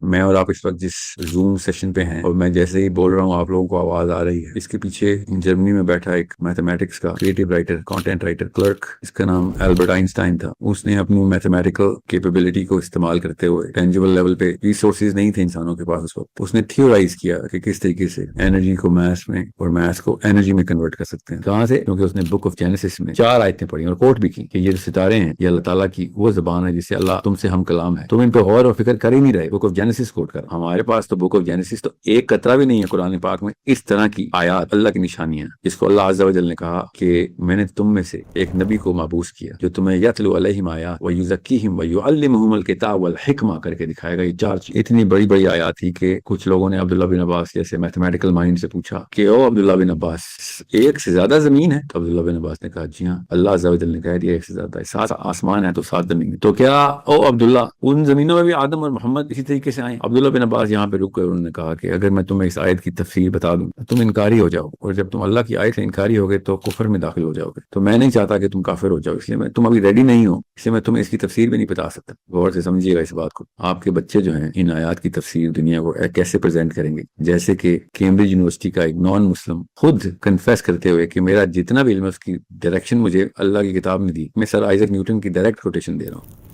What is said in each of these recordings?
मैं और आप इस वक्त जिस जूम सेशन पे हैं और मैं जैसे ही बोल रहा हूँ आप लोगों को आवाज आ रही है, इसके पीछे जर्मनी में बैठा एक मैथमेटिक्स का creative writer, content writer, clerk, इसका नाम एल्बर्ट आइंस्टाइन था। उसने अपनी मैथमेटिकल कैपेबिलिटी को इस्तेमाल करते हुए, टेंजिबल लेवल पे रिसोर्सेज नहीं थे इंसानों के पास उस वक्त, उसने थियोराइज किया कि किस तरीके से एनर्जी को मैथ में और मैथ को एनर्जी में कन्वर्ट कर सकते हैं। कहाँ से? क्योंकि उसने बुक ऑफ जेनेसिस में 4 आयतें पढ़ी और कोट भी की कि ये जो सितारे हैं ये अल्लाह ताला की वो जबान है जिससे अल्लाह तुमसे हम कलाम है, तुम इन पे गौर और फिक्र कर ही नहीं रहे। बुक ऑफ जेनेसिस कोट कर, हमारे पास तो बुक ऑफ जेनेसिस तो एक कतरा भी नहीं है कुरान पाक में इस तरह की आयात, अल्लाह की निशानियां, जिसको अल्लाह अज़्ज़ा व जल ने कहा कि मैंने तुम में से एक नबी को माबूस किया जो तुम्हें यतलु अलैहिम आयात व युज़क्कीहिम व युअल्लिमुहुमुल किताब वल हिकमा करके दिखाएगा। ये 4 इतनी बड़ी बड़ी आयात थी कि कुछ लोगों ने अब्दुल्ला बिन अब्बास जैसे मैथमेटिकल माइंड से पूछा कि ओ अब्दुल्ला बिन अब्बास, एक से ज्यादा जमीन है? तो अब्दुल्ला बिन अब्बास ने कहा जी हाँ, अल्लाह अज़्ज़ा व जल ने कह दिया एक से ज्यादा है, 7 आसमान है तो 7 जमीन है। तो क्या ओ अब्दुल्ला, उन जमीनों में भी आदम और मोहम्मद इसी तरीके से आए? अब्दुल्ला बिन अब्बास यहाँ पे रुक गए। उन्होंने कहा कि अगर मैं तुम्हें इस आयत की तफसीर बता दूं तुम इनकारी हो जाओ, और जब तुम अल्लाह की आयत से इनकारी होगे तो कुफर में दाखिल हो जाओगे। तो मैं नहीं चाहता कि तुम काफिर हो जाओ, इसलिए मैं, तुम अभी रेडी नहीं हो, इसलिए मैं तुम्हें इसकी तफसीर भी नहीं बता सकता। गौर से समझिएगा इस बात को। आपके बच्चे जो हैं इन आयात की तफसीर दुनिया को कैसे प्रेजेंट करेंगे, जैसे कि कैम्ब्रिज यूनिवर्सिटी का एक नॉन मुस्लिम खुद कन्फेस करते हुए कि मेरा जितना भी इल्म है उसकी डायरेक्शन मुझे अल्लाह की किताब ने दी। मैं सर आइजक न्यूटन की डायरेक्ट कोटेशन दे रहा हूँ।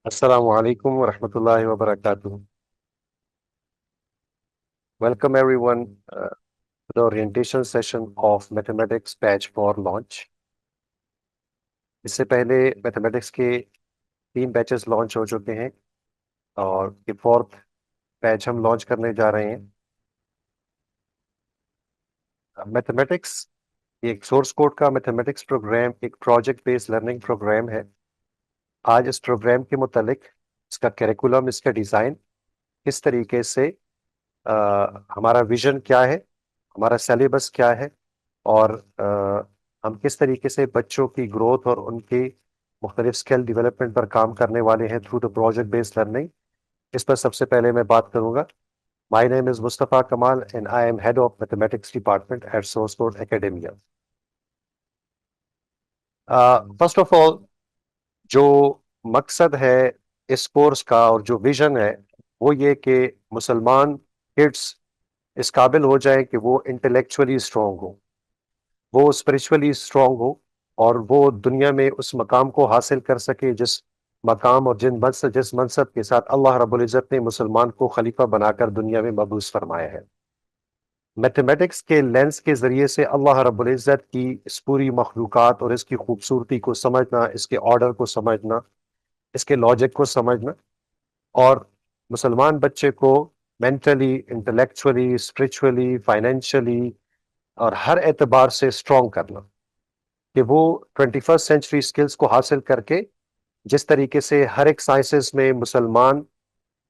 Assalamu alaikum wa rahmatullahi wa barakatuh. Welcome everyone to the orientation session of Mathematics Batch for Launch. इससे पहले मैथमेटिक्स के 3 बैचेस लॉन्च हो चुके हैं और ये 4th बैच हम लॉन्च करने जा रहे हैं। मैथमेटिक्स एक सोर्स कोड का मैथमेटिक्स प्रोग्राम, एक प्रोजेक्ट बेस्ड लर्निंग प्रोग्राम है। आज इस प्रोग्राम के मुतालिक इसका करिकुलम, इसका डिज़ाइन, किस तरीके से हमारा विजन क्या है, हमारा सिलेबस क्या है और हम किस तरीके से बच्चों की ग्रोथ और उनकी मुख्तलिफ स्किल डेवलपमेंट पर काम करने वाले हैं through the project based learning, इस पर सबसे पहले मैं बात करूंगा। माय नेम इज मुस्तफ़ा कमाल and I am head of mathematics department at source code academia. First of all, जो मकसद है इस कोर्स का और जो विजन है वो ये कि मुसलमान किड्स इस काबिल हो जाएं कि वो इंटेलेक्चुअली स्ट्रांग हो, वो स्पिरिचुअली स्ट्रांग हो और वो दुनिया में उस मकाम को हासिल कर सके जिस मकाम और जिस मनसब के साथ अल्लाह रब्बुल इज़्ज़त ने मुसलमान को खलीफा बनाकर दुनिया में मबूस फरमाया है। मैथमेटिक्स के लेंस के ज़रिए से अल्लाह रब्बुल इज़्ज़त की इस पूरी मखलूक़ात और इसकी खूबसूरती को समझना, इसके ऑर्डर को समझना, इसके लॉजिक को समझना और मुसलमान बच्चे को मेंटली, इंटेलेक्चुअली, स्पिरिचुअली, फाइनेंशियली और हर एतबार से स्ट्रांग करना कि वो 21st सेंचुरी स्किल्स को हासिल करके जिस तरीके से हर एक साइंसेस में मुसलमान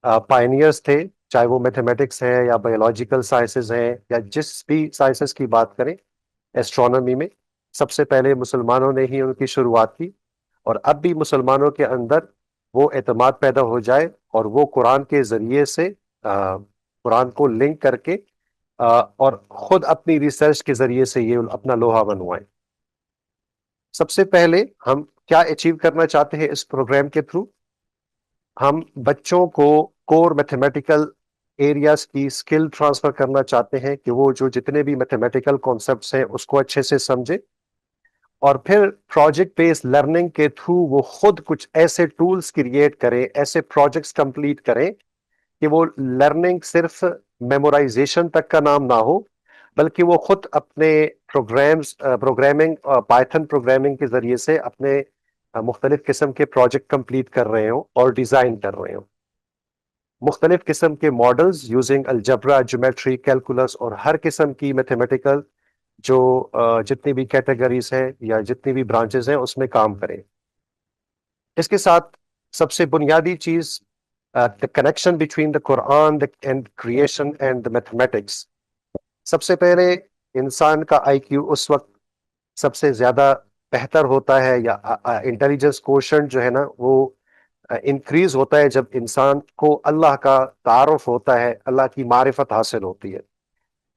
पायनियर्स थे, चाहे वो मैथमेटिक्स है या बायोलॉजिकल साइंसेस हैं या जिस भी साइंसेस की बात करें, एस्ट्रोनॉमी में सबसे पहले मुसलमानों ने ही उनकी शुरुआत की और अब भी मुसलमानों के अंदर वो एतमाद पैदा हो जाए और वो कुरान के ज़रिए से कुरान को लिंक करके और ख़ुद अपनी रिसर्च के ज़रिए से ये अपना लोहा मनवाएं। सबसे पहले हम क्या अचीव करना चाहते हैं इस प्रोग्राम के थ्रू? हम बच्चों को कोर मैथमेटिकल एरियाज की स्किल ट्रांसफर करना चाहते हैं कि वो जो जितने भी मैथमेटिकल कॉन्सेप्ट्स हैं उसको अच्छे से समझे और फिर प्रोजेक्ट बेस्ड लर्निंग के थ्रू वो खुद कुछ ऐसे टूल्स क्रिएट करें, ऐसे प्रोजेक्ट्स कंप्लीट करें कि वो लर्निंग सिर्फ मेमोराइजेशन तक का नाम ना हो, बल्कि वो खुद अपने प्रोग्रामिंग पाइथन प्रोग्रामिंग के जरिए से अपने मुख्तलिफ किस्म के प्रोजेक्ट कंप्लीट कर रहे हो और डिज़ाइन कर रहे हो। मुख्तलिफ किस्म के मॉडल्स यूजिंग अलजब्रा, ज्योमेट्री, कैलकुलस और हर किस्म की मैथमेटिकल जो जितनी भी कैटेगरीज है या जितनी भी ब्रांचेस हैं उसमें काम करें। इसके साथ सबसे बुनियादी चीज, the connection between the Quran and creation and the mathematics. सबसे पहले इंसान का आईक्यू उस वक्त सबसे ज्यादा बेहतर होता है या इंटेलिजेंस कोशेंट जो है ना वो इंक्रीज होता है जब इंसान को अल्लाह का तारुफ होता है, अल्लाह की मारिफत हासिल होती है।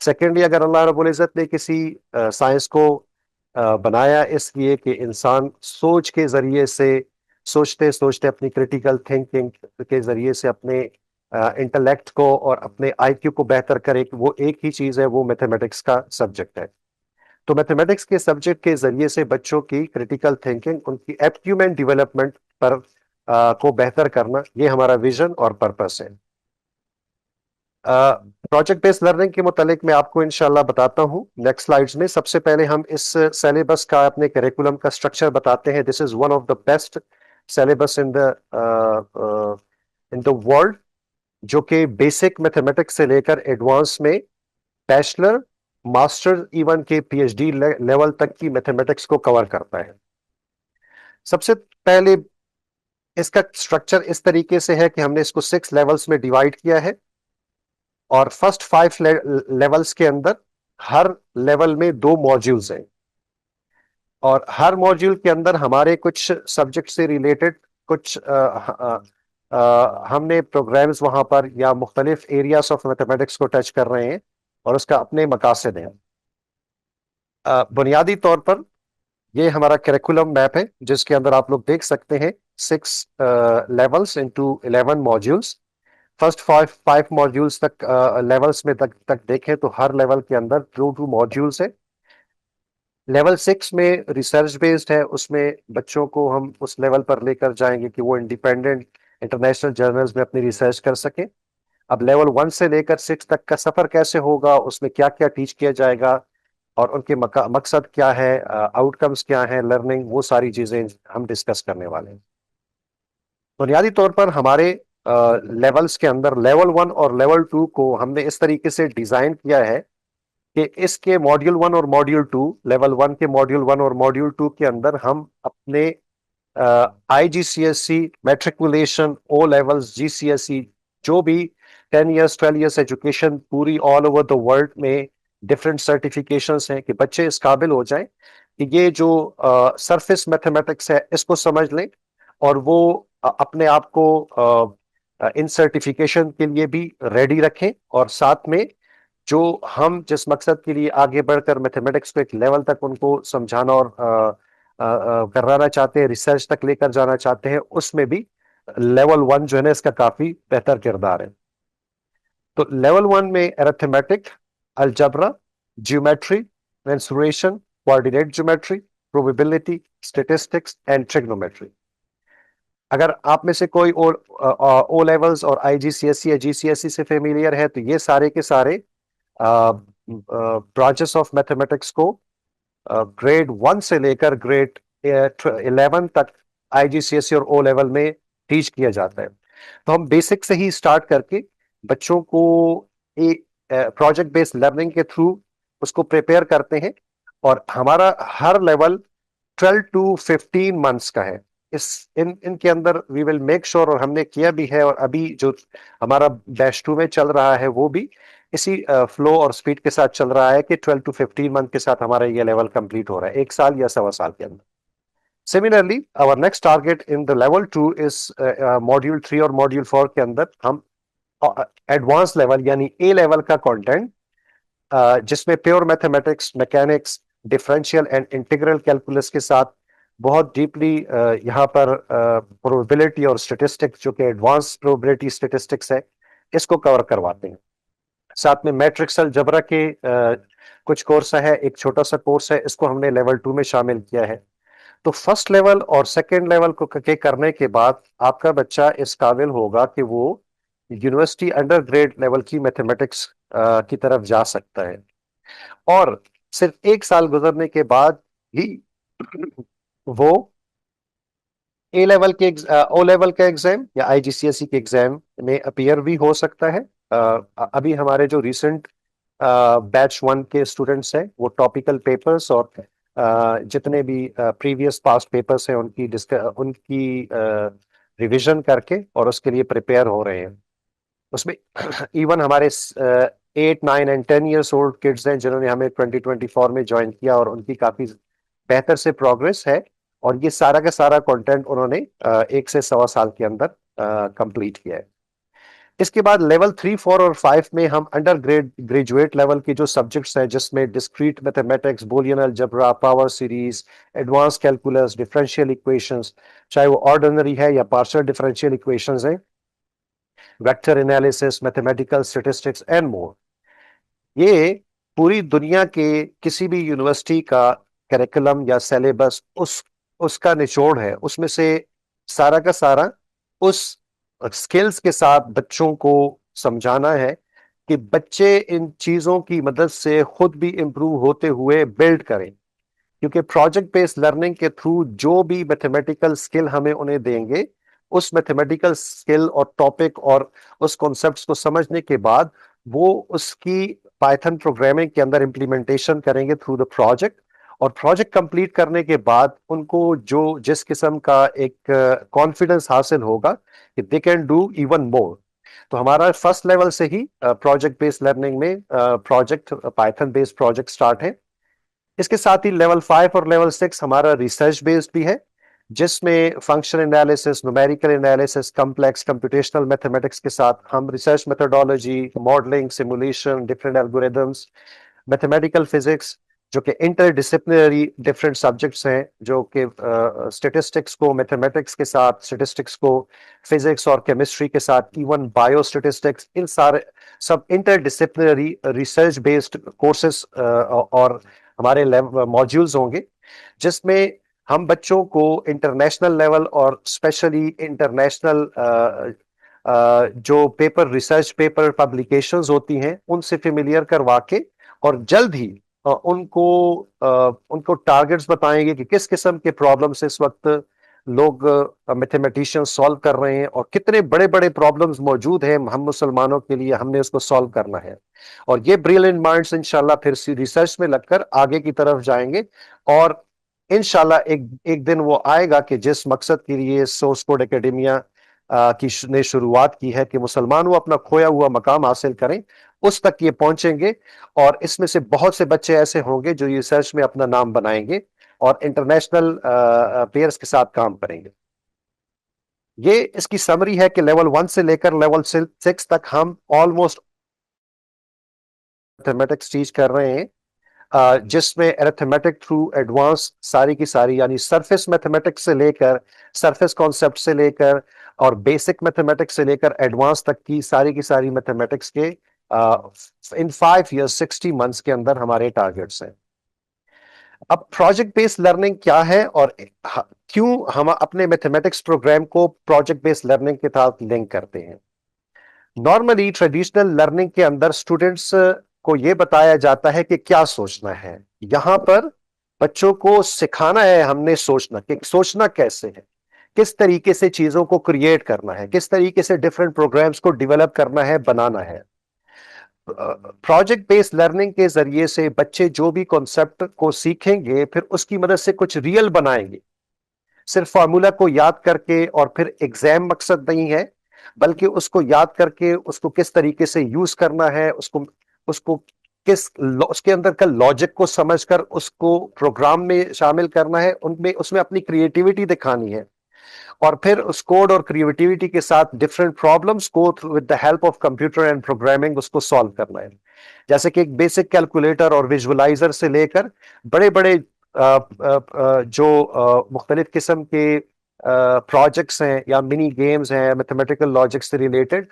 सेकेंडली, अगर अल्लाह रब्बुल इज़्ज़त ने किसी साइंस को बनाया इसलिए कि इंसान सोच के ज़रिए से, सोचते सोचते अपनी क्रिटिकल थिंकिंग के ज़रिए से अपने इंटेलेक्ट को और अपने आईक्यू को बेहतर करे, वो एक ही चीज है, वो मैथमेटिक्स का सब्जेक्ट है। तो मैथमेटिक्स के सब्जेक्ट के जरिए से बच्चों की क्रिटिकल थिंकिंग, उनकी एप्ट्यूमेंट डेवलपमेंट पर को बेहतर करना, ये हमारा विजन और पर्पस है। प्रोजेक्ट बेस्ड लर्निंग के मुतालिक मैं आपको इंशाल्लाह बताता हूं नेक्स्ट स्लाइड्स में। सबसे पहले हम इस सिलेबस का, अपने करिकुलम का स्ट्रक्चर बताते हैं। This is one of the best syllabus in the world, जो कि बेसिक मैथमेटिक्स से लेकर एडवांस में बैचलर, मास्टर, इवन के पीएचडी लेवल तक की मैथमेटिक्स को कवर करता है। सबसे पहले इसका स्ट्रक्चर इस तरीके से है कि हमने इसको 6 लेवल्स में डिवाइड किया है, और फर्स्ट 5 लेवल्स के अंदर हर लेवल में 2 मॉड्यूल्स हैं, और हर मॉड्यूल के अंदर हमारे कुछ सब्जेक्ट से रिलेटेड कुछ हमने प्रोग्राम्स वहां पर या मुख्तलिफ एरियाज ऑफ मैथमेटिक्स को टच कर रहे हैं, और उसका अपने मकासद हैं। बुनियादी तौर पर ये हमारा करिकुलम मैप है, जिसके अंदर आप लोग देख सकते हैं 6 levels into 11 modules. First 5 modules तक लेवल्स में तक देखें तो हर लेवल के अंदर 2 मॉड्यूल्स है। लेवल 6 में रिसर्च बेस्ड है, उसमें बच्चों को हम उस लेवल पर लेकर जाएंगे कि वो इंडिपेंडेंट इंटरनेशनल जर्नल्स में अपनी रिसर्च कर सकें। अब लेवल 1 से लेकर 6 तक का सफर कैसे होगा, उसमें क्या क्या टीच किया जाएगा, और उनके मकसद क्या है, आउटकम्स क्या है लर्निंग, वो सारी चीजें हम डिस्कस करने वाले हैं। बुनियादी तौर पर हमारे लेवल्स के अंदर लेवल 1 और लेवल 2 को हमने इस तरीके से डिजाइन किया है कि इसके मॉड्यूल 1 और मॉड्यूल 2, लेवल 1 के मॉड्यूल 1 और मॉड्यूल 2 के अंदर हम अपने आईजीसीएसई, मैट्रिकुलेशन, ओ लेवल्स, जीसीएसई, जो भी 10 इयर्स 12 इयर्स एजुकेशन पूरी ऑल ओवर द वर्ल्ड में डिफरेंट सर्टिफिकेशंस हैं, कि बच्चे इस काबिल हो जाएं कि ये जो सरफेस मैथमेटिक्स है इसको समझ लें, और वो अपने आप को इन सर्टिफिकेशन के लिए भी रेडी रखें, और साथ में जो हम जिस मकसद के लिए आगे बढ़कर मैथमेटिक्स को एक लेवल तक उनको समझाना और कराना चाहते हैं, रिसर्च तक लेकर जाना चाहते हैं, उसमें भी लेवल 1 जो है ना, इसका काफी बेहतर किरदार है। तो लेवल 1 में arithmetic, algebra, geometry, mensuration, coordinate geometry, probability, statistics and trigonometry. अगर आप में से कोई ओ लेवल्स और आईजीसीएसई या जीसीएसई से फेमिलियर है, तो ये सारे के सारे ब्रांचेस ऑफ मैथमेटिक्स को ग्रेड 1 से लेकर ग्रेड 11 तक आईजीसीएसई और ओ लेवल में टीच किया जाता है। तो हम बेसिक से ही स्टार्ट करके बच्चों को एक प्रोजेक्ट बेस्ड लर्निंग के थ्रू उसको प्रिपेयर करते हैं, और हमारा हर लेवल 12 टू 15 मंथ्स का है। इनके अंदर वी विल मेक श्योर, और हमने किया भी है, और अभी जो हमारा बैच 2 में चल रहा है वो भी इसी फ्लो और स्पीड के साथ चल रहा है कि 12 टू 15 मंथ के साथ हमारा ये लेवल कंप्लीट हो रहा है, 1 साल या 1.25 साल के अंदर। Similarly our next target in the level 2 is module 3 और मॉड्यूल 4 के अंदर हम एडवांस लेवल यानी ए लेवल का कंटेंट, जिसमें pure mathematics, mechanics, differential and integral calculus के साथ बहुत डीपली यहाँ पर प्रोबेबिलिटी और स्टैटिस्टिक्स, जो कि एडवांस प्रोबेबिलिटी स्टैटिस्टिक्स है, इसको कवर करवाते हैं। साथ में मैट्रिक्स अलजबरा के कुछ कोर्स है, एक छोटा सा कोर्स है, इसको हमने लेवल 2 में शामिल किया है। तो फर्स्ट लेवल और सेकेंड लेवल को करने के बाद आपका बच्चा इस काबिल होगा कि वो यूनिवर्सिटी अंडर ग्रेड लेवल की मैथमेटिक्स की तरफ जा सकता है, और सिर्फ 1 साल गुजरने के बाद ही वो ए लेवल के ओ लेवल का एग्जाम या आईजीसीएसई के एग्जाम में अपीयर भी हो सकता है। अभी हमारे जो रिसेंट बैच 1 के स्टूडेंट्स हैं, वो टॉपिकल पेपर्स और जितने भी प्रीवियस पास्ट पेपर्स हैं उनकी रिवीजन करके और उसके लिए प्रिपेयर हो रहे हैं। उसमें इवन हमारे 8, 9 एंड 10 इयर्स ओल्ड किड्स हैं जिन्होंने हमें 2024 में ज्वाइन किया, और उनकी काफी बेहतर से प्रोग्रेस है, और ये सारा का सारा कंटेंट उन्होंने 1 से 1.25 साल के अंदर कंप्लीट किया है। इसके बाद लेवल 3, 4 और 5 में हम अंडर ग्रेजुएट लेवल के जो सब्जेक्ट्स हैं, जिसमें discrete mathematics, Boolean algebra, power series, advance calculus, differential equations, चाहे वो ऑर्डिनरी है या पार्शियल डिफरेंशियल इक्वेशंस हैं, vector analysis, mathematical statistics and more. ये पूरी दुनिया के किसी भी यूनिवर्सिटी का करिकुलम या सिलेबस उसका निचोड़ है। उसमें से सारा का सारा उस स्किल्स के साथ बच्चों को समझाना है कि बच्चे इन चीजों की मदद से खुद भी इंप्रूव होते हुए बिल्ड करें। क्योंकि प्रोजेक्ट बेस्ड लर्निंग के थ्रू जो भी मैथमेटिकल स्किल हमें उन्हें देंगे, उस मैथमेटिकल स्किल और टॉपिक और उस कॉन्सेप्ट्स को समझने के बाद वो उसकी पाइथन प्रोग्रामिंग के अंदर इंप्लीमेंटेशन करेंगे थ्रू द प्रोजेक्ट। और प्रोजेक्ट कंप्लीट करने के बाद उनको जो जिस किस्म का एक कॉन्फिडेंस हासिल होगा कि they can do even more. तो हमारा फर्स्ट लेवल से ही प्रोजेक्ट बेस्ड लर्निंग में project Python based project start है। इसके साथ ही लेवल 5 और लेवल 6 हमारा रिसर्च बेस्ड भी है, जिसमें function analysis, numerical analysis, complex computational mathematics के साथ हम research methodology, modelling, simulation, different algorithms, mathematical physics, जो कि इंटरडिसिप्लिनरी डिफरेंट सब्जेक्ट्स हैं, जो कि स्टेटिस्टिक्स को मैथमेटिक्स के साथ, स्टेटिस्टिक्स को फिजिक्स और केमिस्ट्री के साथ, इवन बायो स्टेटिस्टिक्स, इन सारे सब इंटरडिसिप्लिनरी रिसर्च बेस्ड कोर्सेस और हमारे मॉड्यूल्स होंगे, जिसमें हम बच्चों को इंटरनेशनल लेवल और स्पेशली इंटरनेशनल जो पेपर रिसर्च पेपर पब्लिकेशंस होती हैं उनसे फेमिलियर करवा के और जल्द ही उनको टारगेट्स बताएंगे कि किस किस्म के प्रॉब्लम्स इस वक्त लोग मैथमेटिशियंस सॉल्व कर रहे हैं और कितने बड़े बड़े प्रॉब्लम्स मौजूद हैं हम मुसलमानों के लिए, हमने उसको सॉल्व करना है। और ये ब्रिलियंट माइंड्स इंशाल्लाह फिर रिसर्च में लगकर आगे की तरफ जाएंगे और इंशाल्लाह एक एक दिन वो आएगा कि जिस मकसद के लिए सोर्स कोड एकेडमिया ने शुरुआत की है कि मुसलमान वो अपना खोया हुआ मकाम हासिल करें, उस तक ये पहुंचेंगे। और इसमें से बहुत से बच्चे ऐसे होंगे जो रिसर्च में अपना नाम बनाएंगे और इंटरनेशनल प्लेयर्स के साथ काम करेंगे। ये इसकी समरी है कि लेवल 1 से लेकर लेवल 6 तक हम ऑलमोस्ट मैथमेटिक्स टीच कर रहे हैं, जिसमें अरिथमेटिक थ्रू एडवांस सारी की सारी यानी सरफेस मैथमेटिक्स से लेकर सरफेस कॉन्सेप्ट से लेकर और बेसिक मैथमेटिक्स से लेकर एडवांस तक की सारी मैथमेटिक्स के इन 5 years 60 months के अंदर हमारे टारगेट्स हैं। अब प्रोजेक्ट बेस्ड लर्निंग क्या है और क्यों हम अपने मैथमेटिक्स प्रोग्राम को प्रोजेक्ट बेस्ड लर्निंग के साथ लिंक करते हैं। नॉर्मली ट्रेडिशनल लर्निंग के अंदर स्टूडेंट्स को यह बताया जाता है कि क्या सोचना है। यहां पर बच्चों को सिखाना है हमने सोचना कि सोचना कैसे है, किस तरीके से चीजों को क्रिएट करना है, किस तरीके से डिफरेंट प्रोग्राम्स को डेवलप करना है, बनाना है। प्रोजेक्ट बेस्ड लर्निंग के जरिए से बच्चे जो भी कॉन्सेप्ट को सीखेंगे फिर उसकी मदद से कुछ रियल बनाएंगे। सिर्फ फॉर्मूला को याद करके और फिर एग्जाम मकसद नहीं है, बल्कि उसको याद करके उसको किस तरीके से यूज करना है, उसको उसको किस उसके अंदर का लॉजिक को समझकर उसको प्रोग्राम में शामिल करना है, उनमें उसमें अपनी क्रिएटिविटी दिखानी है और फिर उस कोड और क्रिएटिविटी के साथ डिफरेंट प्रॉब्लम्स को with the help of computer and programming उसको सॉल्व करना है। जैसे कि एक बेसिक कैलकुलेटर और विजुअलाइजर से लेकर बड़े बड़े जो मुख्तलिफ किस्म के प्रोजेक्ट्स हैं या मिनी गेम्स हैं मैथमेटिकल लॉजिक से रिलेटेड,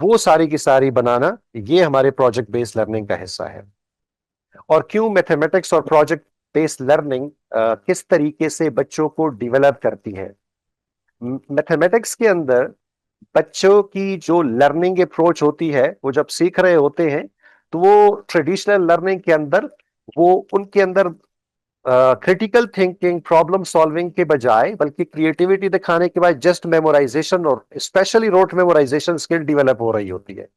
वो सारी की सारी बनाना ये हमारे प्रोजेक्ट बेस्ड लर्निंग का हिस्सा है। और क्यों मैथमेटिक्स और प्रोजेक्ट बेस्ड लर्निंग किस तरीके से बच्चों को डिवेलप करती है। मैथमेटिक्स के अंदर बच्चों की जो लर्निंग अप्रोच होती है, वो जब सीख रहे होते हैं तो वो ट्रेडिशनल लर्निंग के अंदर वो उनके अंदर क्रिटिकल थिंकिंग, प्रॉब्लम सॉल्विंग के बजाय बल्कि क्रिएटिविटी दिखाने के बाद जस्ट मेमोराइजेशन और specially rote memorization skill develop हो रही होती है।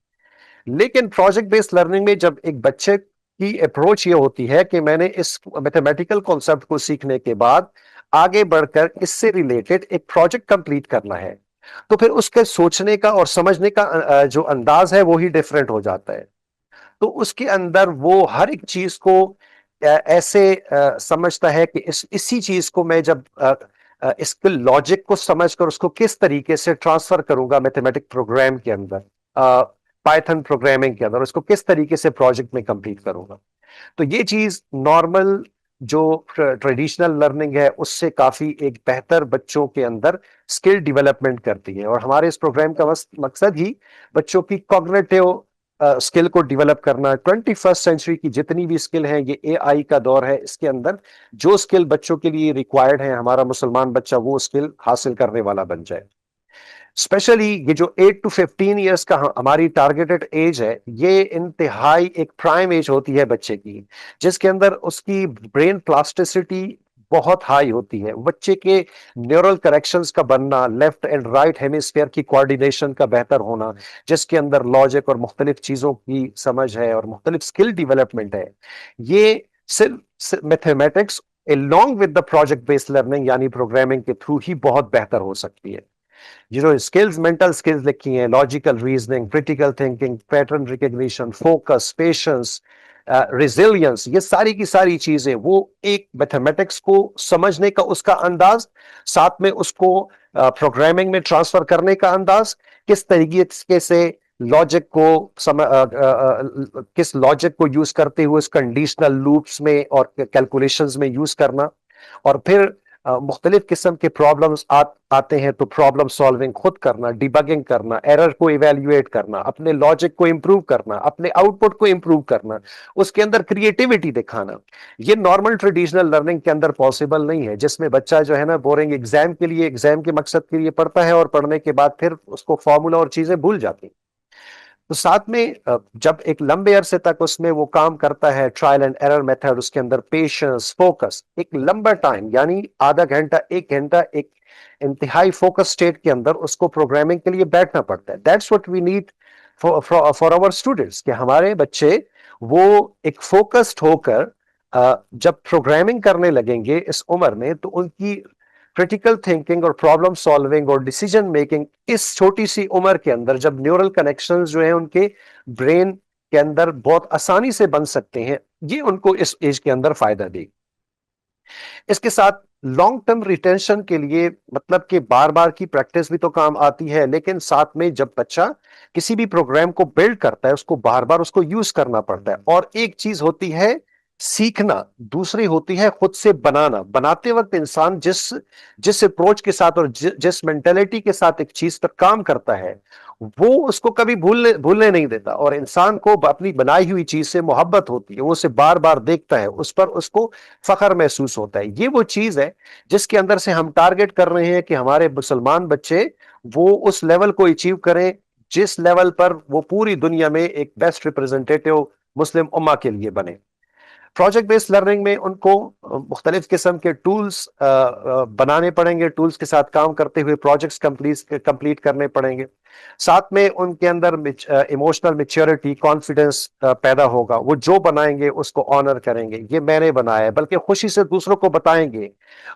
लेकिन प्रोजेक्ट बेस्ड लर्निंग में जब एक बच्चे की अप्रोच ये होती है कि मैंने इस मैथमेटिकल कॉन्सेप्ट को सीखने के बाद आगे बढ़कर इससे रिलेटेड एक प्रोजेक्ट कंप्लीट करना है, तो फिर उसके सोचने का और समझने का जो अंदाज है वो ही डिफरेंट हो जाता है। तो उसके अंदर वो हर एक चीज को ऐसे समझता है कि इसी चीज को मैं जब इसके लॉजिक को समझकर उसको किस तरीके से ट्रांसफर करूंगा मैथमेटिक प्रोग्राम के अंदर, पाइथन प्रोग्रामिंग के अंदर उसको किस तरीके से प्रोजेक्ट में कंप्लीट करूंगा। तो ये चीज नॉर्मल जो ट्रेडिशनल लर्निंग है उससे काफी एक बेहतर बच्चों के अंदर स्किल डेवलपमेंट करती है। और हमारे इस प्रोग्राम का मकसद ही बच्चों की कॉग्निटिव स्किल को डेवलप करना। 21st सेंचुरी की जितनी भी स्किल है, ये एआई का दौर है, इसके अंदर जो स्किल बच्चों के लिए रिक्वायर्ड है, हमारा मुसलमान बच्चा वो स्किल हासिल करने वाला बन जाए। स्पेशली ये जो 8 to 15 ईयर्स का हमारी टारगेटेड एज है, ये इंतहाई एक प्राइम एज होती है बच्चे की, जिसके अंदर उसकी ब्रेन प्लास्टिसिटी बहुत हाई होती है। बच्चे के न्यूरल करेक्शंस का बनना, लेफ्ट एंड राइट हेमिस्फीयर की कोऑर्डिनेशन का बेहतर होना, जिसके अंदर लॉजिक और मुख्तलिफ चीजों की समझ है और मुख्तलिफ स्किल डेवलपमेंट है, ये सिर्फ mathematics along with the project based learning यानी प्रोग्रामिंग के थ्रू ही बहुत बेहतर हो सकती है। ये जो स्किल्स, मेंटल स्किल्स लिखी हैं, logical reasoning, critical thinking, pattern recognition, focus, patience, resilience, ये सारी की सारी चीजें वो एक मैथमेटिक्स को समझने का उसका अंदाज, साथ में उसको प्रोग्रामिंग में ट्रांसफर करने का अंदाज, किस तरीके से लॉजिक को किस लॉजिक को यूज करते हुए उस कंडीशनल लूप्स में और कैलकुलेशंस में यूज करना, और फिर मुख्तलिफ किस्म के प्रॉब्लम्स आते हैं तो प्रॉब्लम सॉल्विंग खुद करना, डिबगिंग करना, एरर को इवेल्युएट करना, अपने लॉजिक को इंप्रूव करना, अपने आउटपुट को इंप्रूव करना, उसके अंदर क्रिएटिविटी दिखाना। ये नॉर्मल ट्रेडिशनल लर्निंग के अंदर पॉसिबल नहीं है, जिसमें बच्चा जो है ना बोरिंग एग्जाम के लिए, एग्जाम के मकसद के लिए पढ़ता है और पढ़ने के बाद फिर उसको फॉर्मूला और चीजें भूल जाती। तो साथ में जब एक लंबे अरसे तक उसमें वो काम करता है, ट्रायल एंड एरर मेथड, उसके अंदर पेशेंस, फोकस, एक लंबा टाइम यानी आधा घंटा, 1 घंटा एक इंतहाई फोकस स्टेट के अंदर उसको प्रोग्रामिंग के लिए बैठना पड़ता है। That's what we need for our students, कि हमारे बच्चे वो एक फोकस्ड होकर जब प्रोग्रामिंग करने लगेंगे इस उम्र में, तो उनकी क्रिटिकल थिंकिंग और प्रॉब्लम सॉल्विंग और डिसीजन मेकिंग इस छोटी सी उम्र के अंदर, जब न्यूरल कनेक्शंस जो है उनके ब्रेन के अंदर बहुत आसानी से बन सकते हैं, ये उनको इस एज के अंदर फायदा देगी। इसके साथ लॉन्ग टर्म रिटेंशन के लिए, मतलब कि बार बार की प्रैक्टिस भी तो काम आती है, लेकिन साथ में जब बच्चा किसी भी प्रोग्राम को बिल्ड करता है, उसको बार बार उसको यूज करना पड़ता है। और एक चीज होती है सीखना, दूसरी होती है खुद से बनाना। बनाते वक्त इंसान जिस जिस अप्रोच के साथ और जिस मेंटेलिटी के साथ एक चीज पर काम करता है, वो उसको कभी भूलने नहीं देता। और इंसान को अपनी बनाई हुई चीज से मोहब्बत होती है, वो उसे बार बार देखता है, उस पर उसको फख्र महसूस होता है। ये वो चीज है जिसके अंदर से हम टारगेट कर रहे हैं कि हमारे मुसलमान बच्चे वो उस लेवल को अचीव करें जिस लेवल पर वो पूरी दुनिया में एक बेस्ट रिप्रेजेंटेटिव मुस्लिम उम्मा के लिए बने। प्रोजेक्ट बेस्ड लर्निंग में उनको मुख्तलिफ किस्म के टूल्स बनाने पड़ेंगे, टूल्स के साथ काम करते हुए प्रोजेक्ट्स कंप्लीट करने पड़ेंगे। साथ में उनके अंदर इमोशनल मैच्योरिटी, कॉन्फिडेंस पैदा होगा। वो जो बनाएंगे उसको ऑनर करेंगे, ये मैंने बनाया है, बल्कि खुशी से दूसरों को बताएंगे।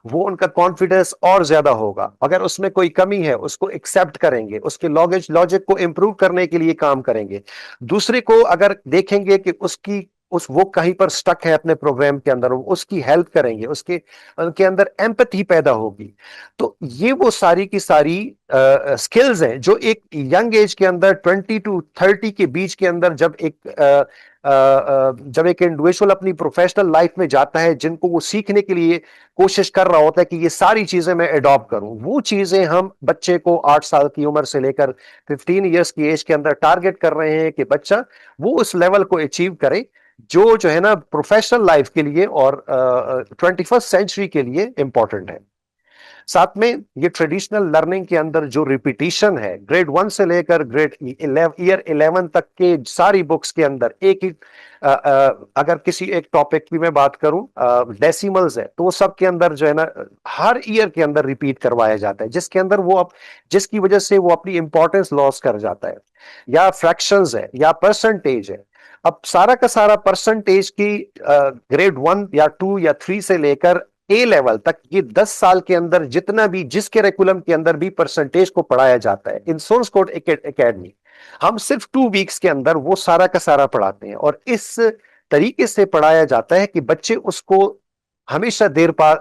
वो उनका कॉन्फिडेंस और ज्यादा होगा। अगर उसमें कोई कमी है उसको एक्सेप्ट करेंगे, उसके लॉजिक को इंप्रूव करने के लिए काम करेंगे। दूसरे को अगर देखेंगे कि वो कहीं पर स्टक है अपने प्रोग्राम के अंदर, उसकी हेल्प करेंगे, उनके अंदर एम्पैथी पैदा होगी। तो ये वो सारी की सारी स्किल्स हैं जो एक यंग एज के अंदर 20 to 30 के बीच के अंदर जब एक इंडिविजुअल अपनी प्रोफेशनल लाइफ में जाता है, जिनको वो सीखने के लिए कोशिश कर रहा होता है कि ये सारी चीजें मैं अडॉप्ट करूं, वो चीजें हम बच्चे को 8 साल की उम्र से लेकर 15 ईयर्स की एज के अंदर टारगेट कर रहे हैं कि बच्चा वो उस लेवल को अचीव करे जो है ना प्रोफेशनल लाइफ के लिए और 21st सेंचुरी के लिए इंपॉर्टेंट है। साथ में ये ट्रेडिशनल लर्निंग के अंदर जो रिपीटिशन है, ग्रेड 1 से लेकर ग्रेड ईयर 11 तक के सारी बुक्स के अंदर एक ही अगर किसी एक टॉपिक की मैं बात करूं, डेसिमल्स है, तो वो सब के अंदर जो है ना हर ईयर के अंदर रिपीट करवाया जाता है, जिसके अंदर जिसकी वजह से वो अपनी इंपॉर्टेंस लॉस कर जाता है। या फ्रैक्शंस है या परसेंटेज है। अब सारा का सारा परसेंटेज की ग्रेड 1 या 2 या 3 से लेकर ए लेवल तक, ये 10 साल के अंदर जितना भी जिस करिकुलम के अंदर भी परसेंटेज को पढ़ाया जाता है, इन सोर्स कोड एकेडमी हम सिर्फ 2 वीक्स के अंदर वो सारा का सारा पढ़ाते हैं। और इस तरीके से पढ़ाया जाता है कि बच्चे उसको हमेशा देर पा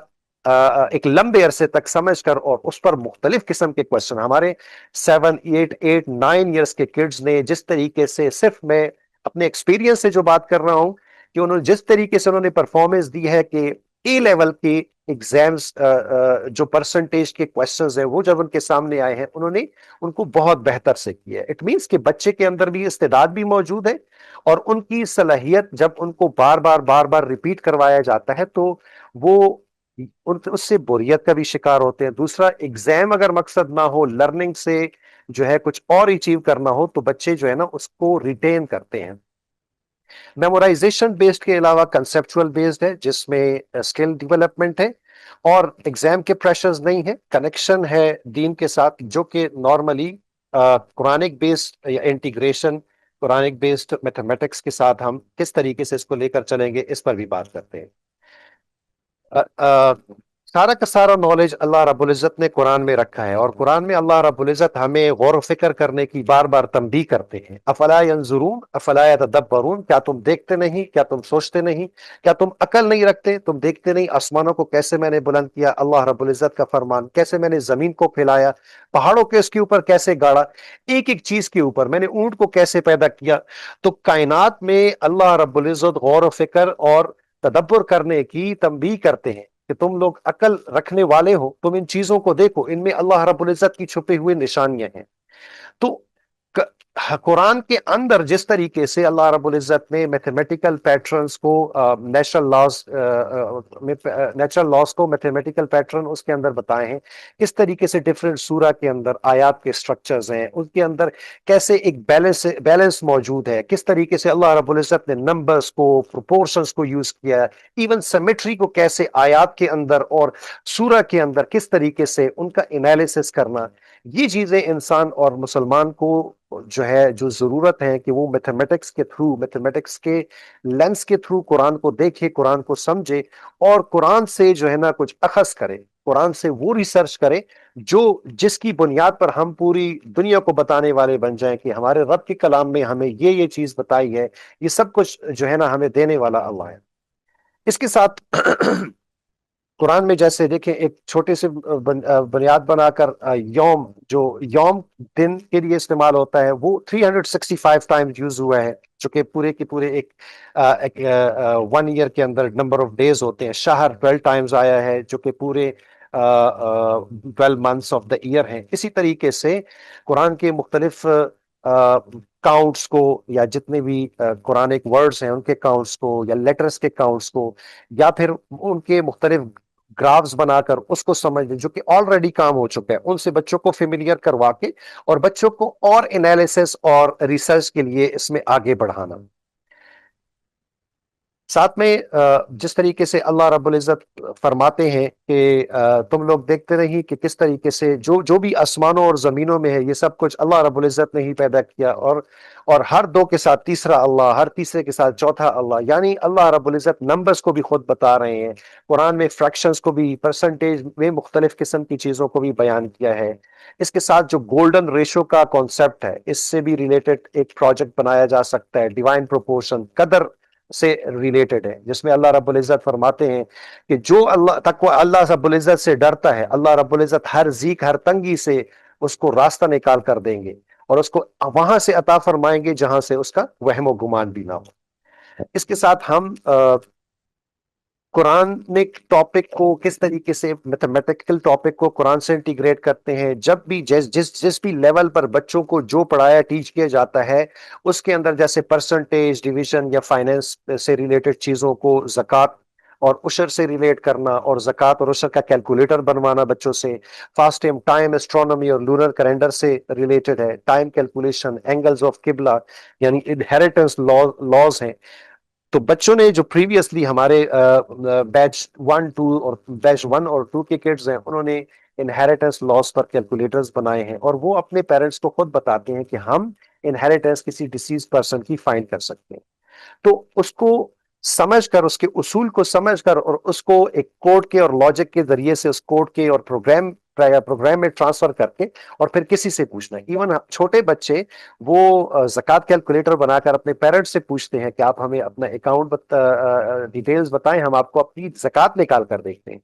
एक लंबे अरसे तक समझकर और उस पर मुख्तलिफ किस्म के क्वेश्चन, हमारे 7, 8, 9 ईयर्स के किड्स ने जिस तरीके से, सिर्फ मैं अपने एक्सपीरियंस से जो बात कर रहा हूं, कि उन्होंने जिस तरीके से उन्होंने परफॉर्मेंस दी है कि ए लेवल के एग्जाम्स, जो परसेंटेज के क्वेश्चंस हैं वो जब उनके सामने आए हैं, उन्होंने उनको बहुत बेहतर से किया है। इट मींस कि बच्चे के अंदर भी इस्तेदाद भी मौजूद है, और उनकी सलाहियत जब उनको बार बार रिपीट करवाया जाता है तो वो उससे बोरियत का भी शिकार होते हैं। दूसरा, एग्जाम अगर मकसद ना हो, लर्निंग से जो है कुछ और अचीव करना हो, तो बच्चे जो है ना उसको रिटेन करते हैं। मेमोराइजेशन बेस्ड के अलावा कंसेप्चुअल बेस्ड है, जिसमें स्किल डेवलपमेंट है और एग्जाम के प्रेशर्स नहीं है। कनेक्शन है दीन के साथ, जो कि नॉर्मली कुरानिक बेस्ड या इंटीग्रेशन, कुरानिक बेस्ड मैथमेटिक्स के साथ हम किस तरीके से इसको लेकर चलेंगे, इस पर भी बात करते हैं। सारा का सारा नॉलेज अल्लाह रब्बुल इज़्ज़त ने कुरान में रखा है, और कुरान में अल्लाह रब्बुल इज़्ज़त हमें गौर फिक्र करने की बार बार तंबीह करते हैं। अफला यंजुरून अफला यतदब्बरून, क्या तुम देखते नहीं, क्या तुम सोचते नहीं, क्या तुम अकल नहीं रखते, तुम देखते नहीं आसमानों को कैसे मैंने बुलंद किया, अल्लाह रब्बुल इज़्ज़त का फरमान, कैसे मैंने जमीन को फैलाया, पहाड़ों के उसके ऊपर कैसे गाड़ा, एक एक चीज के ऊपर मैंने ऊंट को कैसे पैदा किया। तो कायनात में अल्लाह रब्बुल इज़्ज़त गौर फिक्र और तदब्बर करने की तंबीह करते हैं कि तुम लोग अकल रखने वाले हो, तुम इन चीजों को देखो, इनमें अल्लाह रब्बुल इज्जत की छुपी हुई निशानियां हैं। तो कुरान के अंदर जिस तरीके से अल्लाह रब्बुल इज़्ज़त ने मैथमेटिकल पैटर्न्स को, नेचुरल लॉज को मैथमेटिकल पैटर्न उसके अंदर बताए हैं, किस तरीके से डिफरेंट सूरा के अंदर आयात के स्ट्रक्चर्स हैं, उनके अंदर कैसे एक बैलेंस मौजूद है, किस तरीके से अल्लाह रब्बुल इज़्ज़त ने नंबर्स को, प्रोपोर्शंस को यूज किया है, इवन सिमेट्री को कैसे आयात के अंदर और सूरा के अंदर किस तरीके से उनका एनालिसिस करना, ये चीजें इंसान और मुसलमान को जो है, जो जरूरत है कि वो मैथमेटिक्स के थ्रू, मैथमेटिक्स के लेंस के थ्रू कुरान को देखे, कुरान को समझे, और कुरान से जो है ना कुछ अखज करे, कुरान से वो रिसर्च करे जो जिसकी बुनियाद पर हम पूरी दुनिया को बताने वाले बन जाएं कि हमारे रब के कलाम में हमें ये चीज बताई है, ये सब कुछ जो है ना हमें देने वाला अल्लाह है। इसके साथ कुरान में जैसे देखें, एक छोटे से बुनियाद बनाकर यौम, जो यौम दिन के लिए इस्तेमाल होता है, वो 365 टाइम्स यूज हुआ है, जो कि पूरे के पूरे एक 1 ईयर के अंदर नंबर ऑफ डेज होते हैं। शहर 12 टाइम्स आया है, जो कि पूरे 12 मंथ्स ऑफ द ईयर हैं। इसी तरीके से कुरान के मुख्तलिफ काउंट्स को, या जितने भी कुरानिक वर्ड्स हैं उनके काउंट्स को, या लेटर्स के काउंट्स को, या फिर उनके मुख्तलिफ ग्राफ्स बनाकर उसको समझ लें, जो कि ऑलरेडी काम हो चुका है, उनसे बच्चों को फेमिलियर करवा के और बच्चों को और एनालिसिस और रिसर्च के लिए इसमें आगे बढ़ाना। साथ में जिस तरीके से अल्लाह रब्बुल इज़्ज़त फरमाते हैं कि तुम लोग देखते नहीं कि किस तरीके से जो जो भी आसमानों और जमीनों में है, ये सब कुछ अल्लाह रब्बुल इज़्ज़त ने ही पैदा किया, और हर दो के साथ तीसरा अल्लाह, हर तीसरे के साथ चौथा अल्लाह, यानी अल्लाह रब्बुल इज़्ज़त नंबर्स को भी खुद बता रहे हैं। कुरान में फ्रैक्शंस को भी, परसेंटेज में मुख्तलिफ किस्म की चीज़ों को भी बयान किया है। इसके साथ जो गोल्डन रेशो का कॉन्सेप्ट है, इससे भी रिलेटेड एक प्रोजेक्ट बनाया जा सकता है। डिवाइन प्रोपोर्शन, कदर से रिलेटेड है, जिसमें अल्लाह रब्बुल इज़्ज़त फरमाते हैं कि जो अल्लाह रब्बुल इज़्ज़त से डरता है, अल्लाह रब्बुल इज़्ज़त हर जीक, हर तंगी से उसको रास्ता निकाल कर देंगे, और उसको वहां से अता फरमाएंगे जहां से उसका वहम गुमान भी ना हो। इसके साथ हम कुरानिक टॉपिक को किस तरीके से, मैथमेटिकल टॉपिक को कुरान से इंटीग्रेट करते हैं। जब भी जिस भी लेवल पर बच्चों को जो पढ़ाया, टीच किया जाता है, उसके अंदर जैसे परसेंटेज, डिवीजन या फाइनेंस से रिलेटेड चीजों को ज़कात और उशर से रिलेट करना, और ज़कात और उशर का कैलकुलेटर बनवाना बच्चों से। फास्ट टाइम एस्ट्रोनॉमी और लूनर कैलेंडर से रिलेटेड है। टाइम कैलकुलेशन, एंगल्स ऑफ किबला, यानी इनहेरिटेंस लॉज हैं। तो बच्चों ने जो प्रीवियसली हमारे बैच वन और टू के किड्स हैं, उन्होंने इनहेरिटेंस लॉस पर कैलकुलेटर्स बनाए हैं, और वो अपने पेरेंट्स को खुद बताते हैं कि हम इनहेरिटेंस किसी डिसीज पर्सन की फाइंड कर सकते हैं। तो उसको समझकर, उसके उसूल को समझकर, और उसको एक कोड के और लॉजिक के जरिए से उस कोड के और प्रोग्राम प्रोग्राम में ट्रांसफर करके और फिर किसी से पूछना है। इवन छोटे बच्चे वो ज़कात कैलकुलेटर बनाकर अपने पेरेंट्स से पूछते हैं कि आप हमें अपना अकाउंट डिटेल्स बताएं, हम आपको अपनी ज़कात निकाल कर देखते हैं।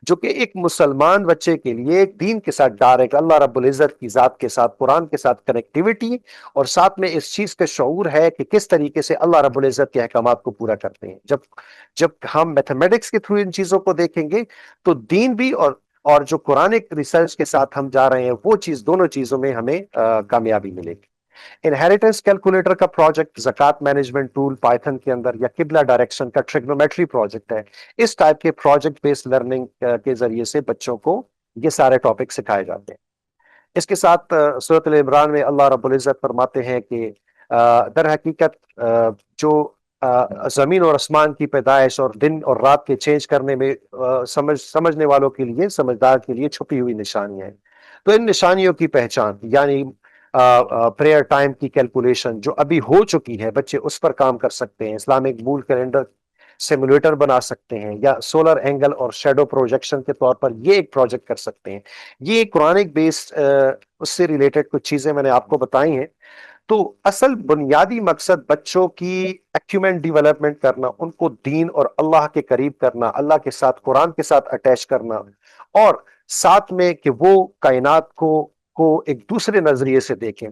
जो कि एक मुसलमान बच्चे के लिए एक दीन के साथ डायरेक्ट अल्लाह रब्बुल इज़्ज़त की ज़ात के साथ, कुरान के साथ कनेक्टिविटी, और साथ में इस चीज का शऊर है कि किस तरीके से अल्लाह रब्बुल इज़्ज़त के अहकामात को पूरा करते हैं। जब जब हम मैथमेटिक्स के थ्रू इन चीजों को देखेंगे तो दीन भी और जो कुरानिक रिसर्च के साथ हम जा रहे हैं वो चीज, दोनों चीजों में हमें कामयाबी मिलेगी। इनहेरिटेंस कैलकुलेटर का प्रोजेक्ट, ज़कात मैनेजमेंट टूल पाइथन के अंदर, या किबला डायरेक्शन का ट्रिग्नोमेट्री प्रोजेक्ट है। इस टाइप के प्रोजेक्ट बेस्ड लर्निंग के जरिए से बच्चों को ये सारे टॉपिक सिखाए जाते हैं। इसके साथ सूरत अल इमरान में अल्लाह रब्बुल इज़्ज़त फरमाते हैं कि दर हकीकत जो जमीन और आसमान की पैदाइश और दिन और रात के चेंज करने में समझने वालों के लिए, समझदार के लिए छुपी हुई निशानियां हैं। तो इन निशानियों की पहचान, यानी प्रेयर टाइम की कैलकुलेशन जो अभी हो चुकी है, बच्चे उस पर काम कर सकते हैं। इस्लामिक मूल कैलेंडर सिमुलेटर बना सकते हैं, या सोलर एंगल और शेडो प्रोजेक्शन के तौर पर ये एक प्रोजेक्ट कर सकते हैं। ये कुरानिक बेस्ड उससे रिलेटेड कुछ चीजें मैंने आपको बताई हैं। तो असल बुनियादी मकसद बच्चों की एक्यूमेंट डेवलपमेंट करना, उनको दीन और अल्लाह के करीब करना, अल्लाह के साथ, कुरान के साथ अटैच करना, और साथ में कि वो कायनात को एक दूसरे नजरिए से देखें।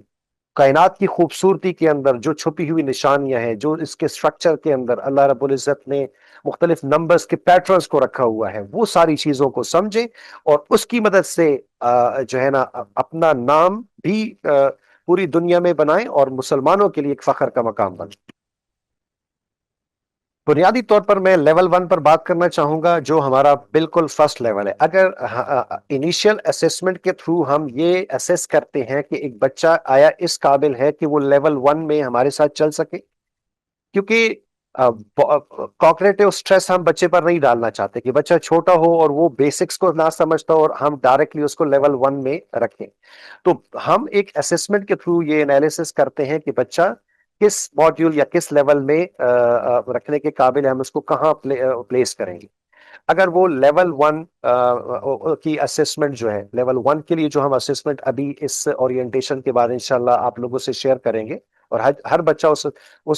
कायनात की खूबसूरती के अंदर जो छुपी हुई निशानियां हैं, जो इसके स्ट्रक्चर के अंदर अल्लाह रब्बुल इज़्ज़त ने मुख्तलिफ नंबर्स के पैटर्न्स को रखा हुआ है, वो सारी चीजों को समझें और उसकी मदद से जो है ना अपना नाम भी पूरी दुनिया में बनाएं और मुसलमानों के लिए एक फख्र का मकाम बने। बुनियादी तौर पर मैं लेवल 1 पर बात करना चाहूंगा, जो हमारा बिल्कुल फर्स्ट लेवल है। अगर इनिशियल असेसमेंट के थ्रू हम ये असेस करते हैं कि एक बच्चा आया इस काबिल है कि वो लेवल 1 में हमारे साथ चल सके, क्योंकि कॉग्निटिव स्ट्रेस हम बच्चे पर नहीं डालना चाहते कि बच्चा छोटा हो और वो बेसिक्स को ना समझता हो और हम डायरेक्टली उसको लेवल 1 में रखें। तो हम एक असेसमेंट के थ्रू ये एनालिसिस करते हैं कि बच्चा किस मॉड्यूल या किस लेवल में रखने के काबिल है, हम उसको कहाँ प्लेस करेंगे। अगर वो लेवल 1 की असेसमेंट जो है, लेवल 1 के लिए जो हम असेसमेंट अभी इस ओरिएंटेशन के बाद इंशाल्लाह आप लोगों से शेयर करेंगे, और हर बच्चा उस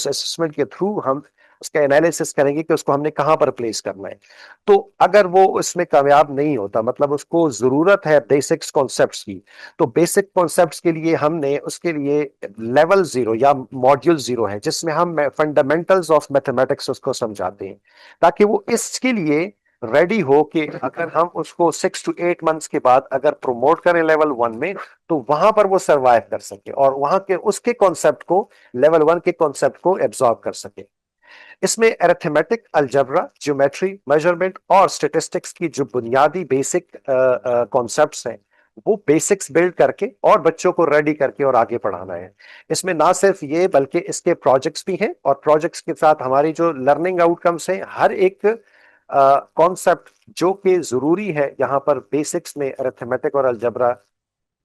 असेसमेंट के थ्रू हम उसका एनालिसिस करेंगे कि उसको हमने कहां पर प्लेस करना है। तो अगर वो उसमें कामयाब नहीं होता, मतलब उसको जरूरत है बेसिक्स कॉन्सेप्ट्स की, तो बेसिक कॉन्सेप्ट्स के लिए हमने उसके लिए लेवल 0 या मॉड्यूल 0 है, जिसमें हम फंडामेंटल्स ऑफ मैथमेटिक्स उसको समझाते हैं, ताकि वो इसके लिए रेडी हो कि अगर हम उसको 6 to 8 मंथ्स के बाद अगर प्रमोट करें लेवल 1 में, तो वहां पर वो सरवाइव कर सके और वहां के उसके कॉन्सेप्ट को, लेवल 1 के कॉन्सेप्ट को एब्जॉर्ब कर सके। इसमें अरिथमेटिक, अलजेब्रा, ज्योमेट्री, मेजरमेंट और स्टेटिस्टिक्स की जो बुनियादी बेसिक कॉन्सेप्ट्स हैं, वो बेसिक्स बिल्ड करके और बच्चों को रेडी करके और आगे पढ़ाना है। इसमें ना सिर्फ ये बल्कि इसके प्रोजेक्ट्स भी हैं, और प्रोजेक्ट्स के साथ हमारी जो लर्निंग आउटकम्स हैं, हर एक कॉन्सेप्ट जो कि जरूरी है यहाँ पर बेसिक्स में अरिथमेटिक और अलजेब्रा,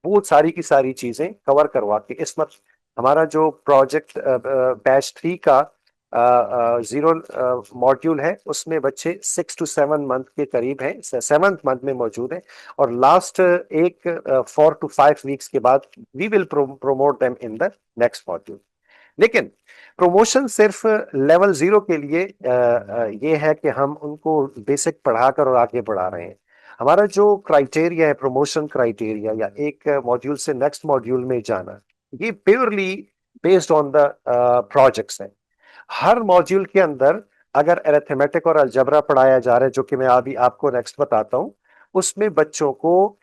वो सारी की सारी चीजें कवर करवा के इस मत हमारा जो प्रोजेक्ट बैच 3 का 0 मॉड्यूल है, उसमें बच्चे 6 to 7 मंथ के करीब हैं, 7th मंथ में मौजूद हैं, और लास्ट एक 4 to 5 वीक्स के बाद we will promote them in the next module. लेकिन प्रमोशन सिर्फ लेवल 0 के लिए ये है कि हम उनको बेसिक पढ़ाकर और आगे बढ़ा रहे हैं। हमारा जो क्राइटेरिया है, प्रमोशन क्राइटेरिया, या एक मॉड्यूल से नेक्स्ट मॉड्यूल में जाना, ये purely based on the projects है। हर मॉड्यूल के अंदर अगर अरिथमेटिक और अलजेब्रा पढ़ाया जा रहा है, जो कि मैं अभी आपको नेक्स्ट बताता हूं, उसमें बच्चों को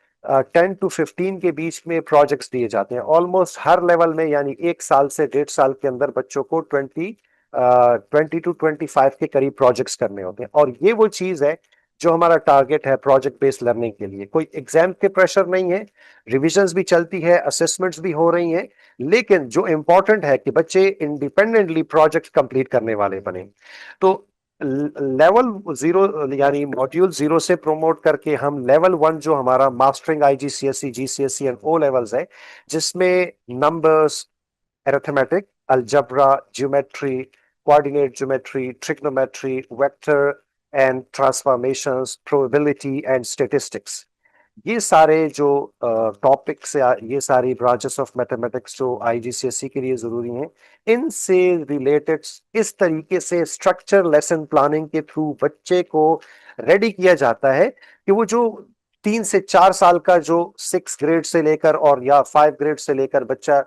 10 to 15 के बीच में प्रोजेक्ट्स दिए जाते हैं ऑलमोस्ट हर लेवल में, यानी 1 साल से 1.5 साल के अंदर बच्चों को 20 to 25 के करीब प्रोजेक्ट्स करने होते हैं। और ये वो चीज है जो हमारा टारगेट है प्रोजेक्ट बेस्ड लर्निंग के लिए। कोई एग्जाम के प्रेशर नहीं है, रिविजन्स भी चलती है, असेसमेंट्स भी हो रही हैं, लेकिन जो इंपॉर्टेंट है कि बच्चे इंडिपेंडेंटली प्रोजेक्ट कंप्लीट करने वाले बने। तो लेवल 0 यानी मॉड्यूल 0 से प्रोमोट करके हम लेवल 1 जो हमारा mastering IGCSE, जीसीएसई and O levels है, जिसमें numbers, arithmetic, algebra, geometry, coordinate geometry, trigonometry, vector and transformations, probability and statistics, ये सारे जो टॉपिक्स या ये सारी ब्रांचेस ऑफ मैथमेटिक्स जो आईजीसीएसई के लिए जरूरी हैं, इनसे रिलेटेड इस तरीके से स्ट्रक्चर लेसन प्लानिंग के थ्रू बच्चे को रेडी किया जाता है कि वो जो 3 से 4 साल का जो 6 ग्रेड से लेकर और या 5 ग्रेड से लेकर बच्चा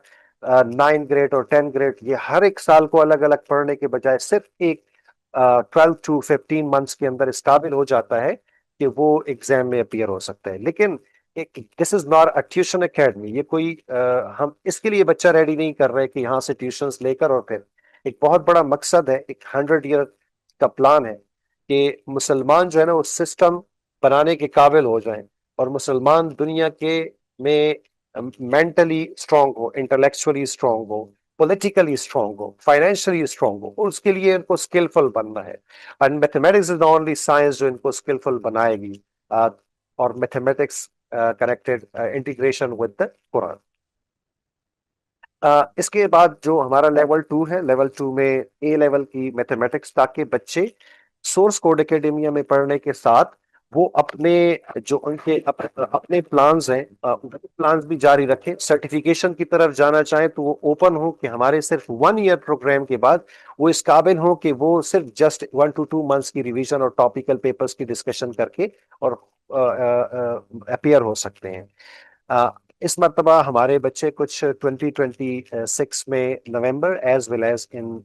9 ग्रेड और 10 ग्रेड, ये हर एक साल को अलग अलग पढ़ने के बजाय सिर्फ एक 12 to 15 मंथ्स के अंदर इस काबिल हो जाता है कि वो एग्जाम में अपीयर हो सकता है। लेकिन एक this is not a tuition academy, ये कोई हम इसके लिए बच्चा रेडी नहीं कर रहे कि यहाँ से ट्यूशंस लेकर और फिर एक बहुत बड़ा मकसद है, एक 100 ईयर का प्लान है कि मुसलमान जो है ना वो सिस्टम बनाने के काबिल हो जाएं और मुसलमान दुनिया के में मेंटली स्ट्रांग हो, इंटेलेक्चुअली स्ट्रांग हो, पॉलिटिकली स्ट्रांग हो, फाइनेंशियली स्ट्रांग हो, और उसके लिए इनको स्किलफुल बनना है। And mathematics is the only science जो इनको स्किलफुल बनाएगी। और mathematics connected integration with the Quran. इसके बाद जो हमारा लेवल 2 है, लेवल 2 में ए लेवल की मैथमेटिक्स, ताकि बच्चे सोर्स कोड एकेडमिया में पढ़ने के साथ वो अपने जो उनके अपने प्लान्स हैं प्लान्स भी जारी रखें। सर्टिफिकेशन की तरफ जाना चाहें तो वो ओपन हो कि हमारे सिर्फ 1 ईयर प्रोग्राम के बाद वो इस काबिल हो कि वो सिर्फ जस्ट 1 to 2 मंथ्स की रिवीजन और टॉपिकल पेपर्स की डिस्कशन करके और अपीयर हो सकते हैं। इस मरतबा हमारे बच्चे कुछ 2026 में नवंबर एज वेल एज इन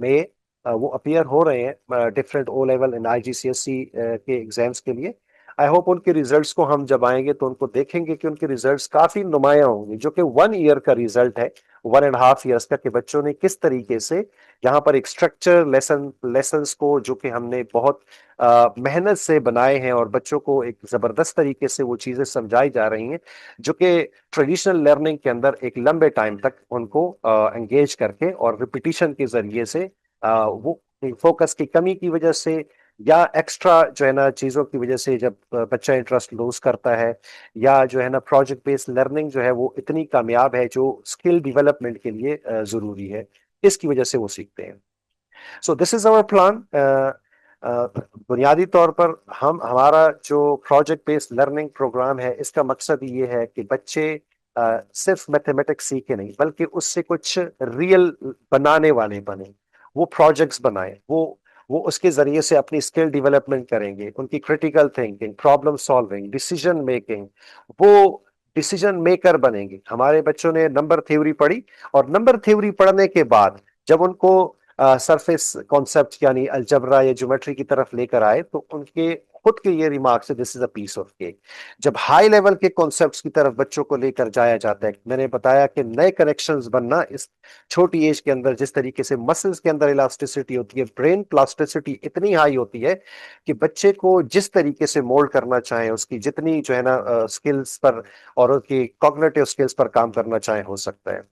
मई वो अपीयर हो रहे हैं different O level in IGCSE के एग्जाम्स के लिए। आई होप उनके रिजल्ट्स को हम जब आएंगे तो उनको देखेंगे कि उनके रिजल्ट्स काफी नुमाया होंगे, जो कि 1 ईयर का रिजल्ट है, 1.5 ईयर्स का, कि बच्चों ने किस तरीके से यहाँ पर एक स्ट्रक्चर लेसन्स को जो कि हमने बहुत मेहनत से बनाए हैं और बच्चों को एक जबरदस्त तरीके से वो चीजें समझाई जा रही हैं, जो कि ट्रेडिशनल लर्निंग के अंदर एक लंबे टाइम तक उनको एंगेज करके और रिपीटिशन के जरिए से वो फोकस की कमी की वजह से या एक्स्ट्रा जो है ना चीजों की वजह से जब बच्चा इंटरेस्ट लूज करता है, या जो है ना प्रोजेक्ट बेस्ड लर्निंग जो है वो इतनी कामयाब है जो स्किल डेवलपमेंट के लिए जरूरी है, इसकी वजह से वो सीखते हैं। So this is our plan. बुनियादी तौर पर हमारा जो प्रोजेक्ट बेस्ड लर्निंग प्रोग्राम है, इसका मकसद ये है कि बच्चे सिर्फ मैथमेटिक्स सीखे नहीं बल्कि उससे कुछ रियल बनाने वाले बने, वो प्रोजेक्ट्स बनाए, वो उसके जरिए से अपनी स्किल डेवलपमेंट करेंगे, उनकी critical thinking, problem solving, decision making, वो डिसीजन मेकर बनेंगे। हमारे बच्चों ने नंबर थ्योरी पढ़ी और नंबर थ्योरी पढ़ने के बाद जब उनको सरफेस कॉन्सेप्ट यानी अलजबरा या ज्योमेट्री की तरफ लेकर आए तो उनके खुद के ये रिमार्क्स है, this is a piece of cake. जब हाई लेवल के कॉन्सेप्ट्स की तरफ बच्चों को लेकर जाया जाता है, मैंने बताया कि नए कनेक्शंस बनना इस छोटी एज के अंदर, जिस तरीके से मसल्स के अंदर इलास्टिसिटी होती है, ब्रेन प्लास्टिसिटी इतनी हाई होती है कि बच्चे को जिस तरीके से मोल्ड करना चाहे, उसकी जितनी जो है ना स्किल्स पर और उसकी कॉग्निटिव स्किल्स पर काम करना चाहे हो सकता है।